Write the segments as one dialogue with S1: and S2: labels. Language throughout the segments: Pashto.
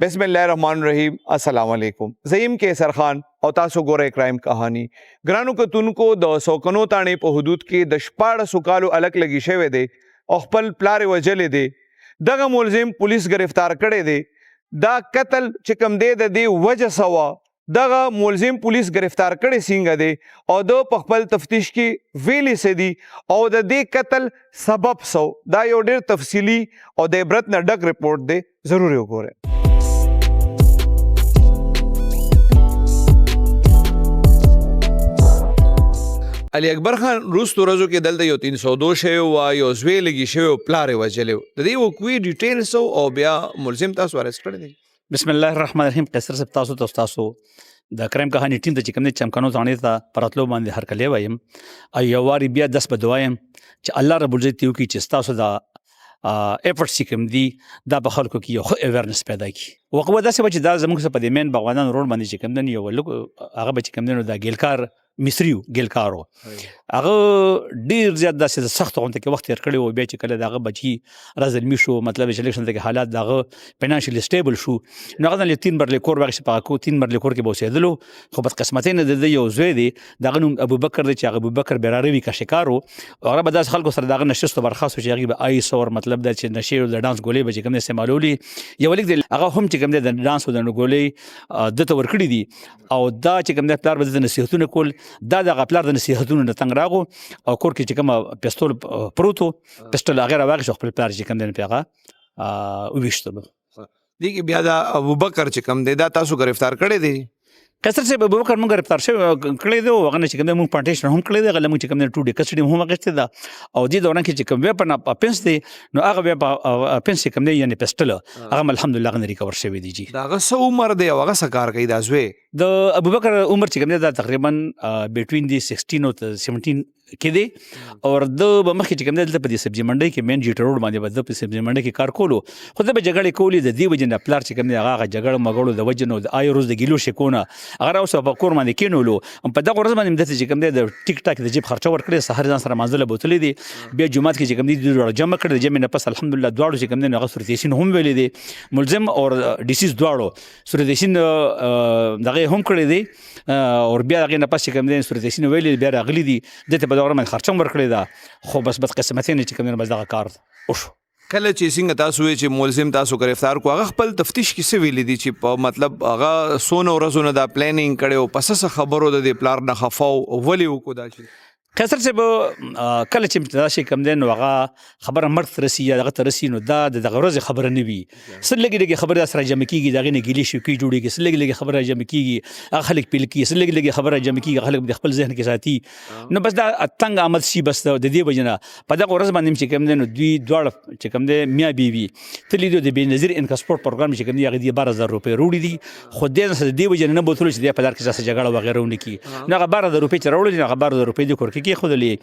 S1: بسم الله الرحمن الرحیم. السلام علیکم. زیم کیسر خان او تاسو ګورئ کرایم کہانی. ګرانو کتونکو د سوکنو تاڼې په حدود کې د 14 کالو الک لګی شوی دی او خپل پلار وجلې دی. دغه ملزم پولیس گرفتار کړی دی. دا قتل چې کوم دی د دې وجه سوا دغه ملزم پولیس گرفتار کړی څنګه دی او د په خپل تفتیش کې ویلې څه دي او د دې قتل سبب څه دا یو ډېر تفصیلي او د عبرت نه ډک رپورټ دی. ضرور وګورئ. علي اکبر خان وروستو ورځو کې دلته یو 302 شوی وه، یو زوی لګي شوی او پلار یې وژلی و. د دې وقوعې ډیټیلز او بیا ملزم تاسو اریسټ کړی دی.
S2: بسم الله الرحمن الرحیم. قیصر صاحب تاسو ته ستاسو د کرایم کهاني ټیم ته چې کوم دی چمکانو ځانې ته په راتلو باندې هرکلی وایم او یو وارې بیا دس به دعا یم چې الله رب العزت یې وکړي چې ستاسو د ایفرټس چې کوم دي دا په خلکو کې یو ښه اویرنس پیدا کړي. وقوعه داسې وه چې دا زموږ څه په دې مین باغوانان روډ باندې چې کوم دی یو هغه به چې کوم دی نو دا ګیلکار مصری و ګیلکار و. هغه ډېر زیات داسې د سختو غونډه کې وخت تېر کړی و. بیا چې کله د هغه بچي رازلمي شو، مطلب چې الیکشن ته کې حالات د هغه فینانشلی سټیبل شو، نو هغه نه 3 مرلې کور واخیست. په هغه 3 مرلې کور کې به اوسېدلو، خو بدقسمتۍ نه د ده یو زوی دی د هغه نوم ابوبکر دی چې هغه ابوبکر براروي کاشکار و. هغه به داسې خلکو سره د هغه نشست و برخاست و چې هغې به آیس اور مطلب دا چې نشې او د ډانس ګولۍ به چې کوم دی استعمالولي. یو لیک دی هغه هم چې کوم دی د ډانس او د ګولۍ ده ته ورکړي دي او دا چې کوم دی پلار به د نصیحتونه کول. دا د هغه پلار د نصیحتونو نه تنګ راغو او کور کې چې کومه پستول پروت و، پستول هغې راواخیست او خپل پلار چې کوم دی پې هغه وویشتلو.
S1: دې کې بیا دا ابوبکر چې کوم دی دا تاسو گرفتار کړی دی.
S2: قیصر صاحب ابوبکر موږ گرفتار شوی کړی دی او هغه نه چې کوم دی موږ پلانټیشن هم کړی دی. هغه له موږ چې کوم دی 2 ډې کسټډي هم اخیستې ده او دې دوران کې چې کوم ویپن اپنس دی نو هغه ویپن اپنس چې کوم دی یعنې پسټل هغه الحمدلله هغه نه ریکور شوی دی. جی
S1: د هغه څه عمر دی او هغه څه کار کوي دا زوی؟
S2: د ابوبکر عمر چې کوم دی دا تقریبا بټوین دی 16 او 17 کې دی او د به مخکې چې کوم دی دلته په دې سبزي منډۍ کې مین جیټر روډ باندې به د په سبزي منډۍ کې کار کولو، خو ده به جګړې کولې. د دې وجې نه پلار چې کوم دی هغه جګړو مګړو د وجې نه د آی روز د ګیلو شکونه هغه راوسته په کور باندې کېنولو. په دغه ورځ باندې داسې چې کوم دی د ټیک ټاک د جیب خرچه ورکړې، سهار ځان سره مانځله بوتلې دي. بیا جومات کې چې کوم دی دواړه جمع کړل. د جمع نه پس الحمدلله دواړو چې کوم دی هغه سورت یاسین هم ویلې دي، ملزم او ډیسیز دواړو سورت یاسین دغه هم کړی دی او بیا هغې نه پس چې کوم دی سورت یاسین ویلې بیا راغلي دي. دې ته په دغه باندې خرچه هم ورکړې ده، خو بس بدقسمتۍ نه چې کوم دی بس دغه کار وشو.
S1: کله چې څنګه تاسو وایئ چې ملزم تاسو گرفتار کو، هغه خپل تفتیش کې څه ویلي دي چې په مطلب هغه څونه ورځو نه دا پلانینګ کړی او پس څه خبرو د دې پلار نه خفه او ولې وکړو دا چې
S2: قیصر صاحب کله چې دا شي کوم دی نو هغه خبره مرګ ته رسي یا دغه ته رسي نو دا د دغه ورځې خبره نه وي. څه لږې لږې خبرې سره جمع کېږي، د هغې نه ګیلې شوکۍ جوړېږي، څه لږې لږې خبره جمع کېږي، هغه خلک پیل کېږي، څه لږې لږې خبره جمع کېږي، خلک د خپل ذهن کې ساتي. نو بس دا تنګ آمد شي بس د دې وجې نه په دغه ورځ باندې چې کوم دی نو دوی دواړه چې کوم دی میاں بیوي تللي دي. د بېنظیر انکسپورټ پروګرام چې کوم دی هغې دې 12,000 روپۍ روړي دي، خو دې نه د دې وجې نه بوتلو چې دی په لار کې څه جګړه وغیره ونه کړي. نو هغه 12,000 روپۍ چې راوړلې نو هغه 12,000 روپۍ د کور کې کېښودلې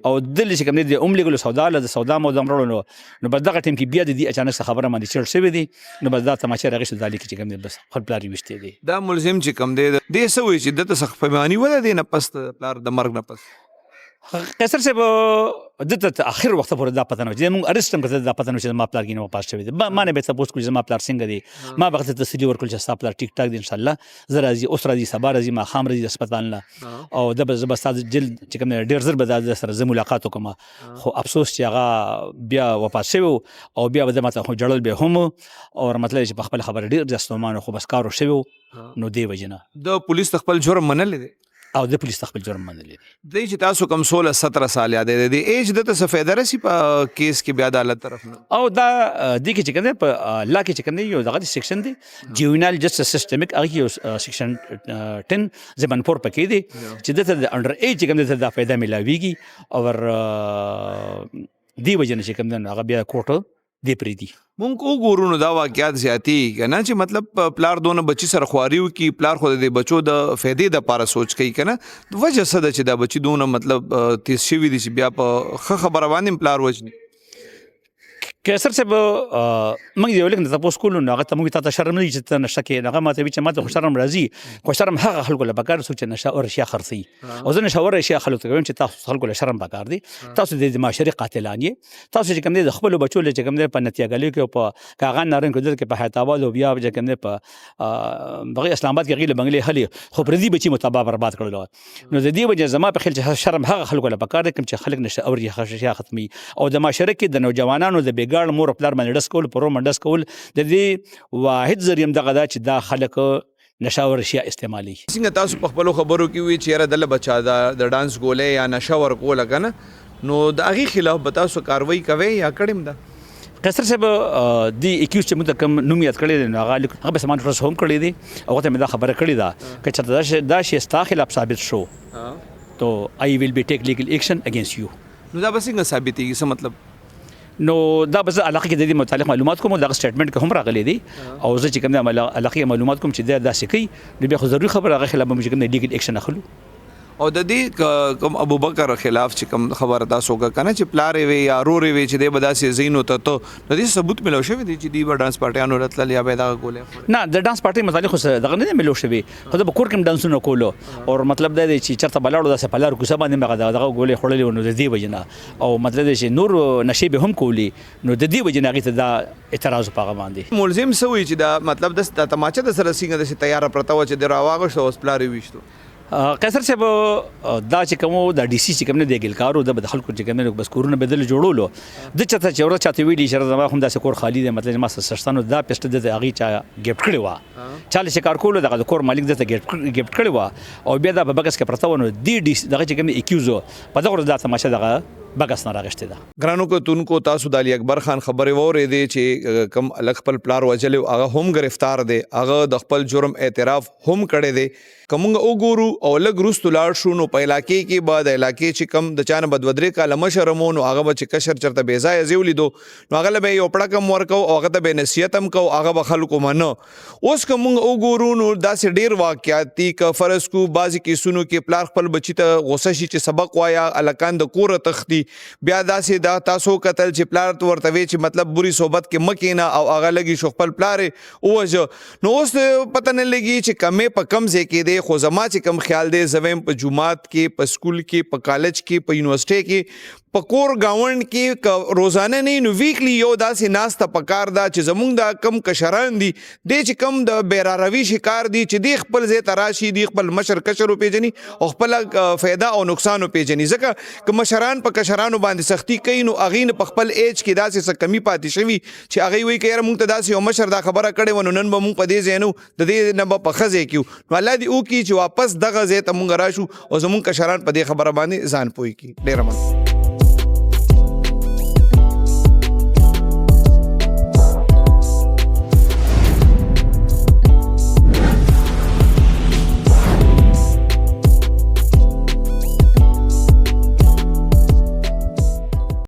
S2: او دلته چې کوم دی د لېږلو سودا له د سودا موده هم راوړلو. نو بس دغه ټایم کې بیا د دې اچانک څه خبره باندې چړ شوې دي. نو بس دا تماچه راغېستو دا لیکې چې کوم دی بس خپل پلار یې ویشتی دی.
S1: دا ملزم چې کوم دی دې څه وایي چې دته څه خفګاني وله دی نه پس پلار د مرګ نه پس؟
S2: قیصر صاحب دته ته اخر وخت پورې دا پته نه وه چې موږ اریسټ هم کړه دا پته نه وه چې زما پلار کې نه وفات شوی دی. ما نه به تپوس کړو چې زما پلار څنګه دی، ما به هغه ته تسلي ورکړل چې ستا پلار ټیک ټاک دی انشاءالله، زه راځي اوس راځي سبا راځي ماښام راځي اسپتال نه او ده به زه به ستا جلد چې کوم دی ډېر زر به دا سره زه ملاقات وکړم. خو افسوس چې هغه بیا وفات شوی او بیا به ده ماته جړل به هم او مطلب چې په خپله خبره ډېر زیات ستومان خو بس کار شوی نو دې وجې نه
S1: د پولیس خپل جرم منلی دی
S2: او د پولیس خپل جرم منلی دی.
S1: دی چې تاسو کوم 16-17 سال یاد دی ایج دته څه فایده رسي په کیس کې بیا عدالت طرف نه
S2: او دا دې کې چې کوم دی په لا کې چې کوم دی یو دغه سیکشن دی جوینایل جسټس سیسټمیک هغه یو سیکشن 10 زبان 4 پکې دی چې دته د انډر ایج چې کوم دی دا فایده ملاویږي او دی وجه نه چې کوم دی هغه بیا کوټ دی پرېږدي.
S1: مونږ وګورو نو دا واقعیات زیاتې که نه چې مطلب پلار دونه بچي سره خواري وکړي، پلار خو د بچو د فایدې دپاره سوچ کوي که نه. وجه څه ده چې دا بچي دونه مطلب تیز شوي دي چې بیا په ښه خبره باندې پلار وژني؟
S2: قیصر صاحب موږ یو لیک تاسو کولو نو هغه ته موږ ته شرم نه چې نشه کې هغه ماته چې ماته شرم راځي خو شرم هغه خلکو له بکار سوچ نشه او اشیاء خرڅي او زه نشه او اشیاء خلکو ته چې تاسو خلکو له شرم بکار دي تاسو د معاشري قاتلان یې تاسو چې کوم دي خپل بچو له چې کوم دي په نتیاګلې کې په کاغان نارن کې کې په حیاتاباد او بیا چې کوم دي په بغي اسلام آباد کې غیله بنگلې خلی خو پر دې بچي متابه برباد کړل نو د دې وجه زما په خیال چې شرم هغه خلکو له بکار دي کوم چې خلک نشه او اشیاء ختمي او د معاشره کې د نوجوانانو د بیګاړ مور پلار باندې ډس کول پرو منډس کول د دې واحد ذریعہ دغه دا چې دا خلک نشاور اشیاء استعمالي
S1: څنګه تاسو په خپل خبرو کې وی چې را دل بچا د ډانس ګولې یا نشاور کول کنه نو د هغه خلاف به تاسو کاروایی کوي یا کړم ده
S2: قیصر صاحب دی اکیوز چې موږ کوم نوم یاد کړی دی هغه به سامان ټرس هم کړی دی او ته مې دا خبره کړې ده چې چرته دا شی ستا خلاف ثابت شو تو آی ویل بی ټیک لیګل ایکشن اگینست یو
S1: نو دا به څنګه ثابتېږي څه مطلب
S2: نو دا بس علاقه کې د دې متعلق معلومات کوم دا سټیټمنټ کې هم راغلي دي او زه چې کوم د علاقه معلومات کوم چې دا سکی نو بیا خو ضروري خبر هغه خلاف موږ کوم لیګل ایکشن اخلو
S1: او د دې کوم ابوبکر خلاف چې کوم خبر تاسو کنه چې پلارې وي یا رورې وي چې د بداسي زینو ته د دې ثبوت ملو شوی دی چې دی ډانس پارټیانو راتل یا به دا ګولې نه
S2: د ډانس پارټي متعلق دغه نه ملو شوی خو د کور کې ډانسونه کولو او مطلب دا دی چې چرته بلاړو د سپلار کو سبا نه دغه ګولې خړلې نو د دې وجنه او مطلب دی چې نور نشي به هم کولی نو د دې وجنه غي ته دا اعتراض پاغه باندې
S1: ملزم سوي چې دا مطلب د تماچه د سره سینګه د تیار پرتا و چې د راواغ شو اوس پلارې وشتو
S2: قیصر صاحب دا چې کوم د ډي سي چې کوم نه دی ګلکارو د خلکو چې کوم نه بس کورونه بدل جوړولو د چته چې ورته چاته ویلي شر زما هم د کور خالی دی مطلب ما سرستانو دا پېشته د اغي چا گیفت کړی و چاله چې کار کولو د کور مالک د گیفت کړی و او بیا د بګس کې پرته ونه دی دغه چې کوم اکیوزو په دغه د تماشه دغه بګس نه راغشته ده
S1: ګرانو کو تونکو تاسو د علي اکبر خان خبره وره دي چې کم الګ خپل پلار وجل هغه هم گرفتار دي هغه د خپل جرم اعتراف هم کړي دي کومه وګورو او لګ روس تلاړ شو نو په علاقې کې بعد علاقې چې کم د چانه بدودري کاله مشرمون او هغه چې کشر چرته بیزای زیولې دو نو هغه به یو پړه کم ورکو او هغه ته به نصیحت هم کو هغه به خلکو منو اوس کومه وګورو نو داسې ډیر واقعیات دي ک فرض کو بازي کې سونو کې پلار خپل بچی ته غوسه شي چې سبق وایا الکان د کور تختی بیا داسې دا تاسو قتل چې پلار ته ورته وی چې مطلب بری صحبت کې مکینا او هغه لګي شو خپل پلار اوجه نو اوس پته نه لګي چې کمې په کم ځای کې دی خو زما چې کم خیال دی زویم په جمعات کې په سکول کې په کالج کې په یونیورسيټي کې په کور گاوند کې روزانه نه نو ویکلی یو داسې ناسته پکار دا چې زمونږ دا کم کشران دي د چې کم د بیراروي شکار دي چې دی خپل ځای تراشي دی خپل مشر کشر پیژني او خپل فایده او نقصان پیژني ځکه که مشران په کشرانو باندې سختی کوي نو اغین په خپل ایج کې داسې څه کمی پاتې شوی چې اغه وی کړه مونږ ته داسې یو مشر دا خبره کړي ونو نن به مونږ په دې ځینو د دې نه په خزه کیو نو الله دې او کی چې واپس دغه ځای ته مونږ راشو او زمونږ کشران په دې خبره باندې ځان پوي کی ډیر من